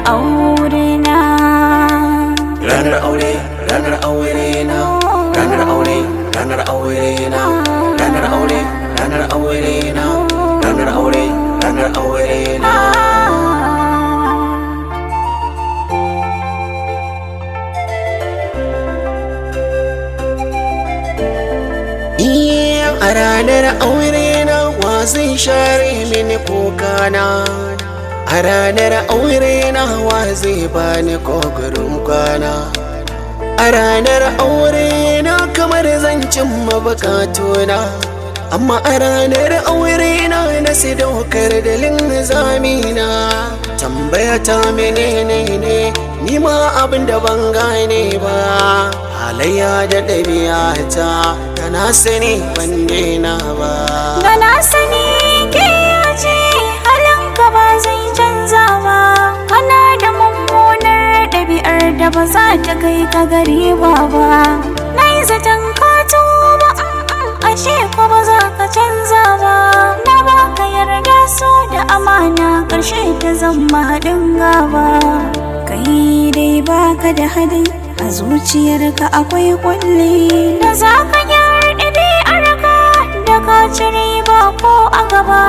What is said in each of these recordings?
aure na. Ranar aure, ranar aure na. Ranar aure, ranar aure na. Ranar aure, ranar aure na. Ranar aure, ranar aure na. A ranar aure na wa zai share mini kokana. A ranar aure na wa zai bani kogarin kwana. A ranar aure na kamar zan cimma bukatuna, amma a ranar aure na sadaukar da linzamina. Tambaya ta menene ne ni ma abin da ban gane ba, halayya da ɗabi'ata da na sani ban daina ba. Da na sani ke yace halinka ba zai canza ba, kana da mummunar ɗabi'ar da ba za ta kai ka gari ba. Na yi zaton ka tuba, ashe ko ba za ka canza ba. Na baka yarda so da amana, ƙarshe ta zama haɗin gaba. Kai dai baka da hali, a zuciyarka akwai kulli da za ka gyara ɗabi'arka da ka ci riba ko a gaba.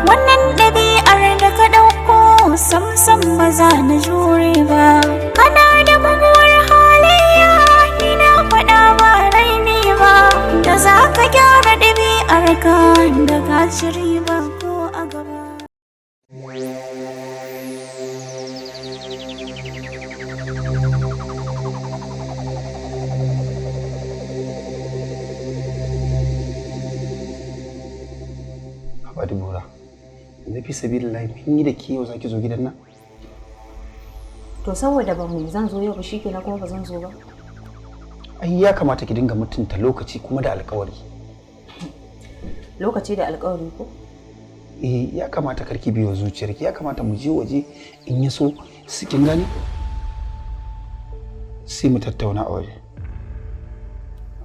Wannan ɗabi'ar da ka ɗauko sam ba za na jure ba. Kana da muguwar halayya, ni na faɗa ba raini ba, da za ka gyara ɗabi'arka da ka ci riba ko a gaba. Dubura, yanzu fi sabilillahi mun yi da ke yau zaki zo gidan nan? To saboda ba mu zan zo yau ba shikenan kuma ba zan zo ba. Ai ya kamata ki dinga mutunta lokaci kuma da alƙawari. Lokaci da alƙawari ko? Ya kamata karki biyo zuciyarki, ya kamata mu je waje in ya so su kin gani? Sai mu tattauna a waje.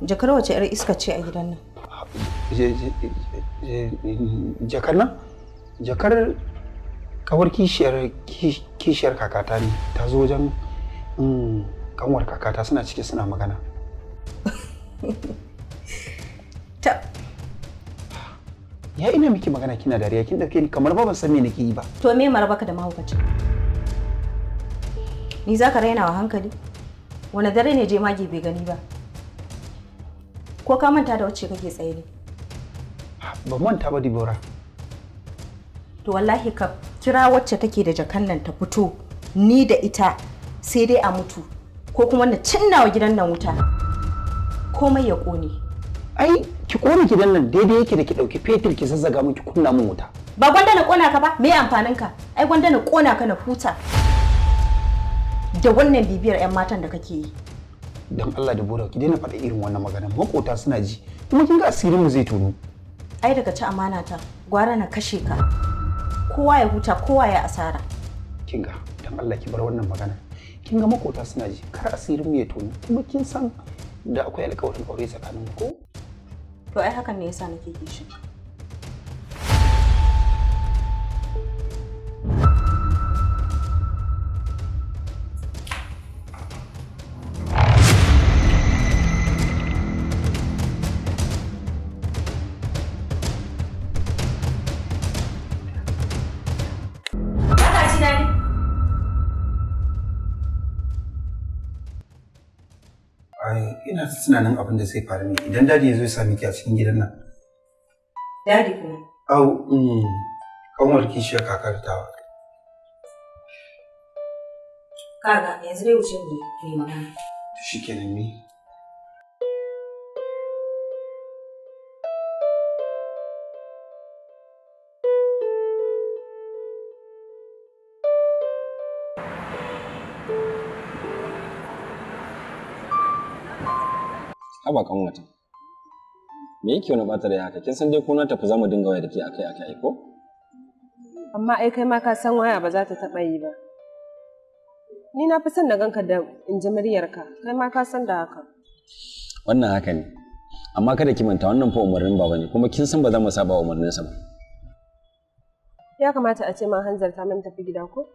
Jakar wace 'yar iska ce a gidan nan? Jakar nan? Jakar kawar kishiyar kakata ne, ta zo wajen kanwar kakata suna ciki suna magana. Ta ya ina miki magana kina dariya, kin dauke ni kamar ba ban san me nake yi ba. To me marabaka da mahaukacin? Ni zaka raina wa hankali? Wani dare ne je mage bai gani ba? Ko ka manta da wacce kake tsaye ne? Ba manta ba Dibora. To wallahi ka kira wacce take da jakan nan ta fito, ni da ita sai dai a mutu ko kuma na cinna wa gidan nan wuta. Komai ya kone. Ai ki kone gidan nan daidai yake da ki dauki fetur ki zazzaga miki kunna mun wuta. Ba gwanda na kona ka ba? Me amfanin ka? Ai gwanda na kona ka na huta. Da wannan bibiyar 'yan matan da kake yi. Dan Allah Dibora ki daina faɗa irin wannan magana. Makota suna ji. Kuma kin ga asirin mu zai tono. Ai daga ci amana ta, gwara na kashe ka. Kowa ya huta, kowa ya asara. Kinga, dan Allah ki bar wannan magana. Kinga makota suna ji, kar asirin mu ya tono. Kuma kin san da akwai alƙawarin aure tsakanin mu ko? To ai hakan ne yasa nake kishi. Ina tunanin abin da zai faru ne idan dadi ya zo ya sami ki a cikin gidan nan. Dadi kuma? Au, kanwar kishiyar kakar tawa. Kaga yanzu dai wuce mu yi magana. Shikenan ni. Haba kanwata. Me yake wani bata da haka? Kin san dai ko na tafi zamu dinga waya da ke akai ko? Amma ai kai ma ka san waya ba za ta taɓa yi ba. Ni na fi son na ganka da in ji muryarka, kai ma ka san da haka. Wannan haka ne. Amma kada ki manta wannan fa umarnin baba ne, kuma kin san ba za mu saba umarninsa ba. Ya kamata a ce ma hanzarta mun tafi gida ko?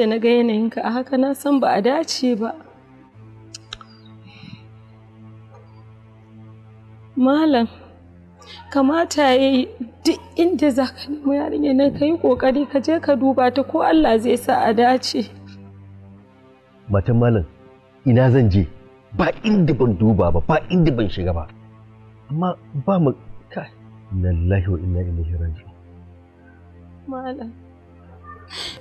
da na ga yanayinka a haka na san ba a dace ba. Malam, kamata ya yi duk inda za ka nemi yarinya nan ka yi ƙoƙari ka je ka duba ta ko Allah zai sa a dace. Matan malam, ina zan je? Ba inda ban duba ba, ba inda ban shiga ba. Amma ba mu kai. Inna lillahi wa inna ilaihi raji'un. Malam,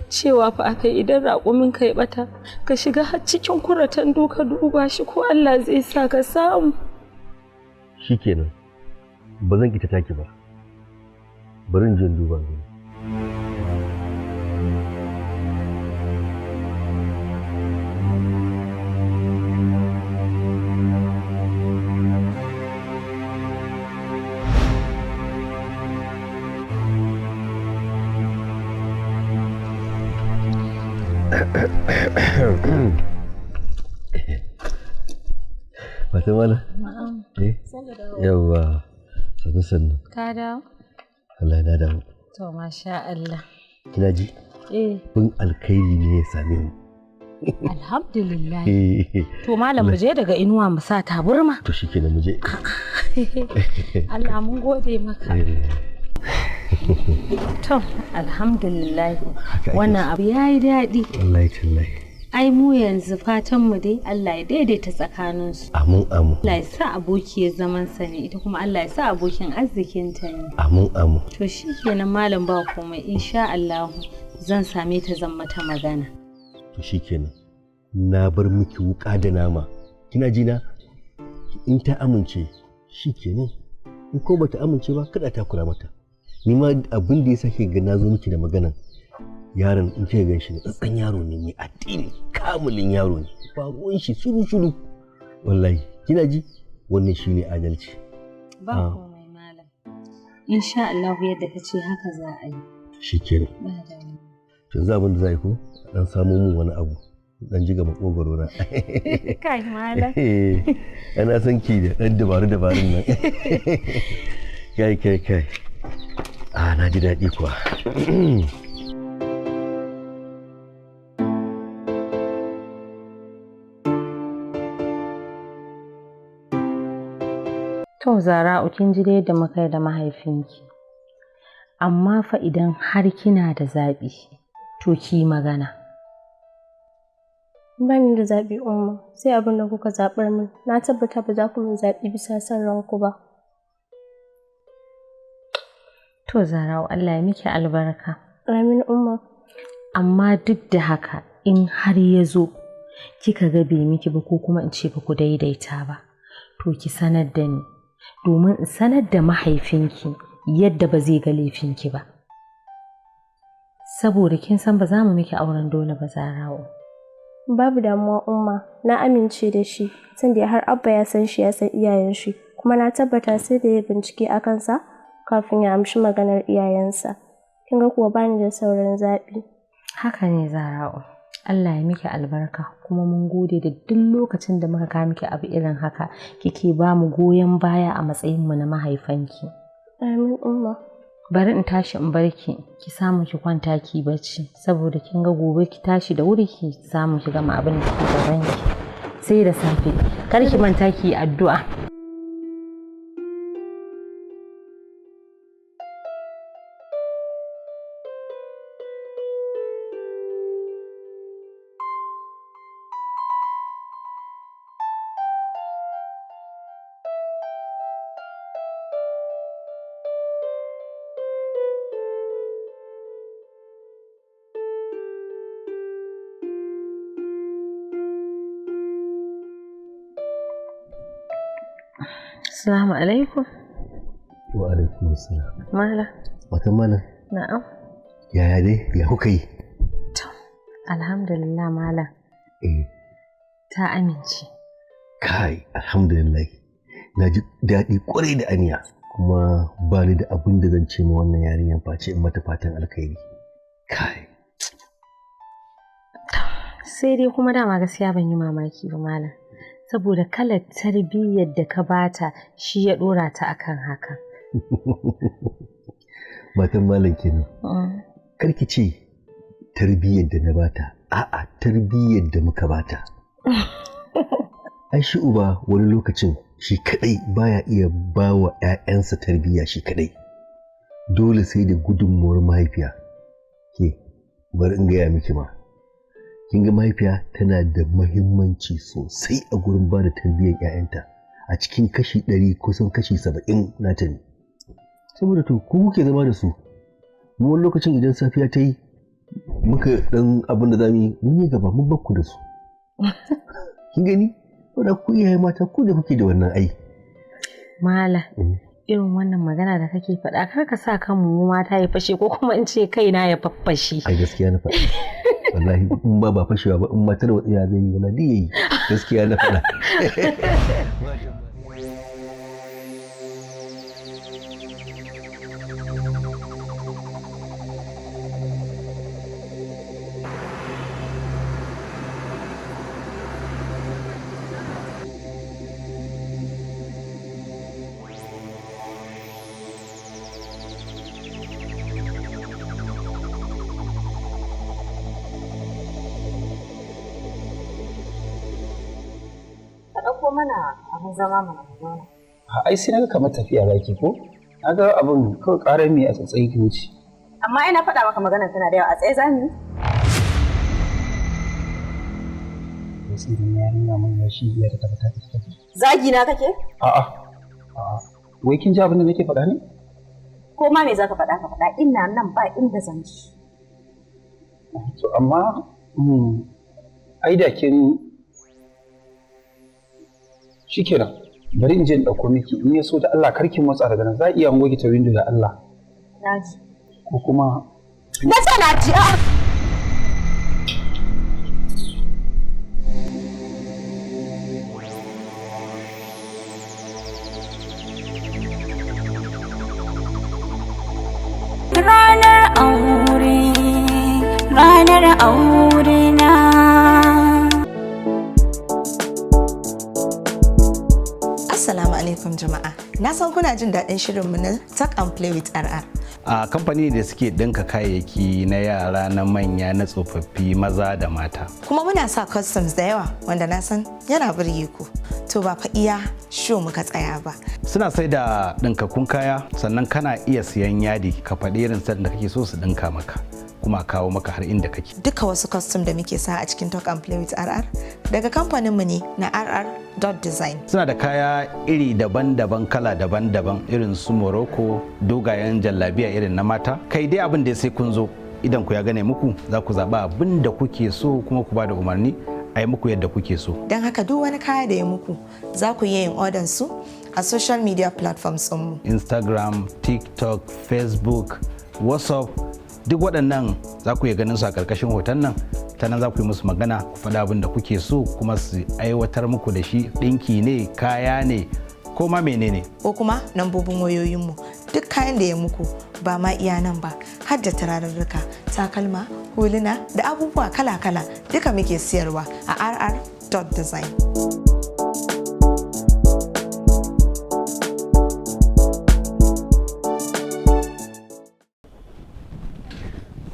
cewa fa aka idan raƙumin ka ya ɓata, ka shiga har cikin kuratan ka duba shi ko Allah zai sa ka samu. Shikenan, ba zan ki ta taki ba. Bari in je in duba gani. Mata mala? Na'am. Yawwa. Sannu. Ka dawo? Allah na dawo. To masha Allah. Kina ji? Bin alkhairi ne ya same mu. Alhamdulillah. To malam mu je daga inuwa mu sa taburma. To shikenan mu je. Allah mun gode maka. To alhamdulillah. Wannan abu yayi daɗi. Wallahi tallahi. Ai mu yanzu fatan mu dai Allah ya daidaita tsakaninsu. Amin amin. Allah ya sa abokiyar zaman sa ne ita kuma Allah ya sa abokin arzikin ta ne. Amin amin. To shikenan malam ba komai insha Allah zan same ta zan mata magana. To shikenan. Na bar miki wuka da nama. Kina ji na? In ta amince shikenan. In ko bata amince ba kada ta kula mata. Ni ma abin da ya sake ga na zo miki da maganan. Yaron in kika gan shi da tsatsan yaro ne mai addini, kamulin yaro ne, ba ruwan shi shuru. Wallahi, kina ji? Wannan shine adalci. Ba komai malam. Insha Allah yadda ka ce haka za a yi. Shikenan. Ba damuwa. Yanzu abin da za ku dan samo min wani abu. Dan jiga makogoro na. Kai malam. Ana san ki da dan dabarun nan. Kai. Na ji daɗi kuwa. To Zara'u kin ji dai da muka da mahaifinki. Amma fa idan har kina da zaɓi, to ki magana. Ba ni da zaɓi umma, sai abin da kuka zaɓar min. Na tabbata ba za ku min zaɓi bisa son ranku ba. To Zara'u Allah ya miki albarka. Amin umma. Amma duk da haka in har ya zo kika ga bai miki ba ko kuma in ce ba ku daidaita ba, to ki sanar da ni. Domin in sanar da mahaifinki yadda ba zai ga laifinki ba. Saboda kin san ba za mu miki auren dole ba Zara'u. Babu damuwa umma, na amince da shi, tunda har Abba ya san shi ya san iyayen shi, kuma na tabbata sai da ya bincike a kansa kafin ya amshi maganar iyayensa. Kin ga kuwa bani da sauran zaɓi. Haka ne Zara'u. Allah ya miki albarka kuma mun gode da duk lokacin da muka kawo miki abu irin haka kike ba mu goyon baya a matsayin mu na mahaifanki. Amin umma. Bari in tashi in barki ki samu ki kwanta ki bacci saboda kin ga gobe ki tashi da wuri ki samu ki gama abin da ke gaban ki. Sai da safe kar ki manta ki addu'a. Assalamu alaikum. Wa alaikum assalam. Mala. Wata malam. Na'am. Yaya dai? Ya kuka yi? To, alhamdulillah malam. Ta amince. Kai, alhamdulillah. Na ji daɗi ƙwarai da aniya kuma ba ni da abin da zan ce ma wannan yarinyar face in mata fatan alkhairi. Kai. Sai dai kuma dama gaskiya ban yi mamaki ba malam. Saboda kalar tarbiyyar da ka bata shi ya dora ta akan haka. Matan malam kenan. Karki ce tarbiyyar da na bata a'a tarbiyyar da muka bata. Ai shi uba wani lokacin shi kadai baya iya ba wa 'ya'yansa tarbiyya shi kadai. Dole sai da gudunmuwar mahaifiya. Ke bari in gaya miki ma. Kin ga mahaifiya tana da muhimmanci sosai a gurin ba da tarbiyyar 'ya'yanta. A cikin kashi 100 kusan kashi 70 nata ne. Saboda to ku kuke zama da su. Mu wani lokacin idan safiya ta yi muka dan abin da zamu yi mun yi gaba mun bakku da su. Kin gani? Wadda ku iyaye mata ku da kuke da wannan ai. Mala, irin wannan magana da kake faɗa kar ka sa kanmu mu mata ya fashe ko kuma in ce kaina ya faffashe. Ai gaskiya na faɗa. Wallahi in ba fashewa ba in matar wa iya zai yi wala di yayi. Gaskiya na faɗa. Ɗauko mana abin zama mana zauna. Ai sai naga kamar tafiya zaki ko? Naga abin kawai ƙarar me a tsatsayi ki wuce. Amma ina faɗa maka magana tana da yawa a tsaye zamu yi. Sai da yarinya mun ya shi biya ta tabbata ta tafi. Zagi na kake? A'a. Wai kin ji abin da nake faɗa ne? Ko ma me zaka faɗa ka faɗa ina nan ba inda zan ji. To amma ai da kin shikenan bari in je in ɗauko miki in ya so da Allah karkin motsa daga nan za a iya goge ta window da Allah. Naji. Ko kuma na ce na ji a ranar aure na. Assalamu alaikum jama'a. Na san kuna jin daɗin shirinmu na Talk and Play with RR. A kamfani da suke ɗinka kayayyaki na yara na manya na tsofaffi maza da mata. Kuma muna sa customs da yawa wanda na san yana burge ku. To ba fa iya show muka tsaya ba. Suna sai da ɗinkakkun kaya sannan kana iya siyan yadi ka faɗi irin set da kake so su ɗinka maka. Kuma kawo maka har inda kake. Duka wasu custom da muke sa a cikin Talk and Play with RR daga kamfaninmu ne na RR.design. Suna da kaya iri daban-daban kala daban-daban irin su Morocco, dogayen jallabiya irin na mata. Kai dai abin da sai kun zo idan ku ya gane muku za ku zaɓa abin da kuke so kuma ku ba da umarni a yi muku yadda kuke so. Don haka duk wani kaya da ya muku za ku yi yin order su a social media platforms mu. Instagram, TikTok, Facebook, WhatsApp duk waɗannan za ku iya ganin su a ƙarƙashin hoton nan ta nan za ku yi musu magana ku faɗa abin da kuke so kuma su aiwatar muku da shi ɗinki ne kaya ne ko ma menene ko kuma lambobin wayoyinmu duk kayan da ya muku ba ma iya nan ba har da turarurruka takalma huluna da abubuwa kala-kala duka muke siyarwa a rr.design.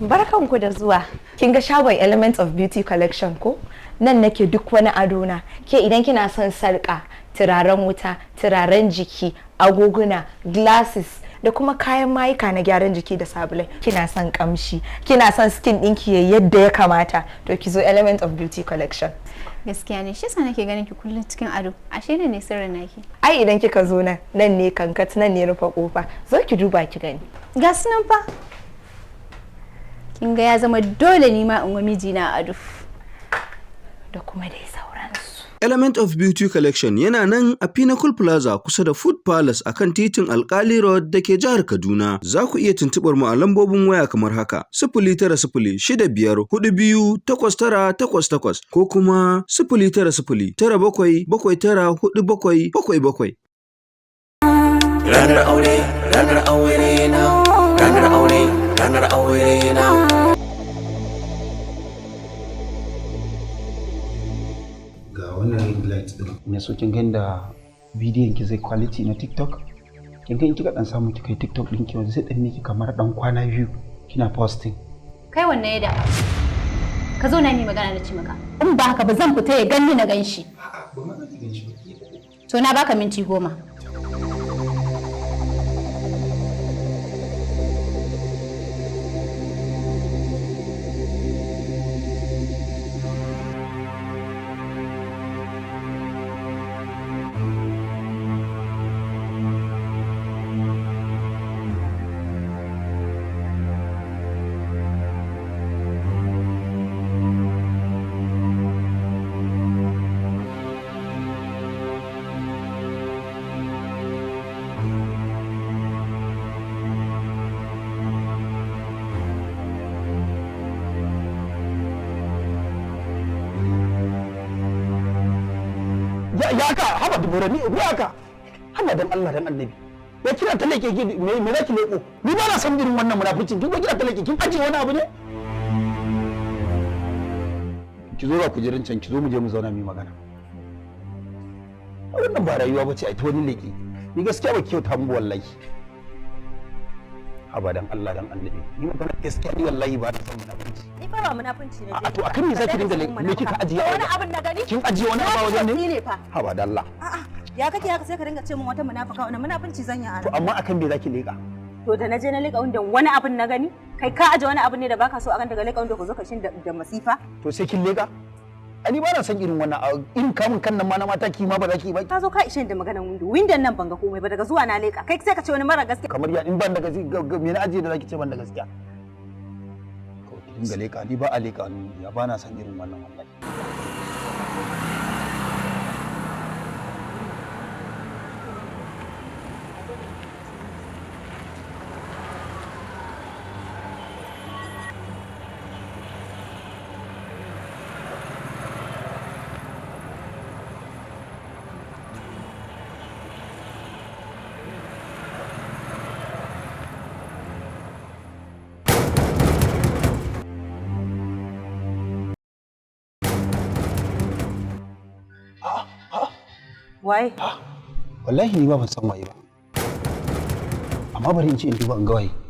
Barkanku da zuwa. Kin ga shagon Element of Beauty Collection ko? Nan nake duk wani ado na. Ke idan kina son sarƙa, turaren wuta, turaren jiki, agoguna, glasses da kuma kayan mayuka na gyaran jiki da sabulai. Kina son kamshi, kina son skin ɗinki yadda ya kamata, to ki zo Element of Beauty Collection. Gaskiya ne, shi yasa nake ganin ki kullum cikin ado. Ashe ne sirrin naki. Ai idan kika zo nan ne kankat, nan ne rufe kofa. Zo ki duba ki gani. Ga sunan fa. Kin ga ya zama dole ni ma in wa mijina ado da kuma dai sauransu. Element of Beauty Collection yana nan a Pinnacle Plaza kusa da Food Palace akan titin Alkali Road da ke jihar Kaduna. Za ku iya tuntuɓar mu a lambobin waya kamar haka: 09065428988 ko kuma 09097774777. Ranar aure, ranar aure na, ranar aure, ranar aure na. Ga wannan ring light din ne so kin ga inda bidiyon ki zai quality na TikTok. Kin ga in kika dan samu kika yi TikTok din ki wanda zai dan miki kamar dan kwana biyu kina posting. Kai wanne ya da? Ka zo na mai magana na ci maka. In ba haka ba zan fita ya ganni na ganshi. A'a, ba ma za ki ganshi ba. To na baka minti 10. Ya ka haba dubura ni ya ka haba dan Allah dan annabi ya kira ta leke me zaki leko ni ba na san irin wannan munaficin kin kira ta leke kin aje wani abu ne ki zo ga kujerin can ki zo mu je mu zauna mu yi magana wannan ba rayuwa bace ai ta wani leke ni gaskiya ba kyauta mu wallahi haba dan Allah dan annabi ni magana gaskiya ni wallahi ba na san munafici Ni fa ba munafunci ne. a to akan me zaki dinga me kika ajiye wani abin na gani? kin ajiye wani abu wajen ne fa. haba da Allah A'a, ya kake haka sai ka dinga ce min wata munafuka wannan munafunci zan yi a to amma akan me zaki leka To da na je na leka wanda wani abin na gani kai ka aje wani abin ne da baka so akan daga leka wanda ku zo ka shin da masifa to sai kin leka ani ba na san irin wannan in kamun kan nan ma na mata ki ma ba za ki ba ka zo ka ishe da maganan windon nan ban ga komai ba daga zuwa na leka kai sai ka ce wani mara gaskiya kamar ya in ban da gaskiya me na ajiye da zaki ce ban da gaskiya ko kin ga leka ni ba a leka ni ya ba na san irin wannan wallahi waye wallahi ni ba ban san waye ba amma bari in ce in duba in ga waye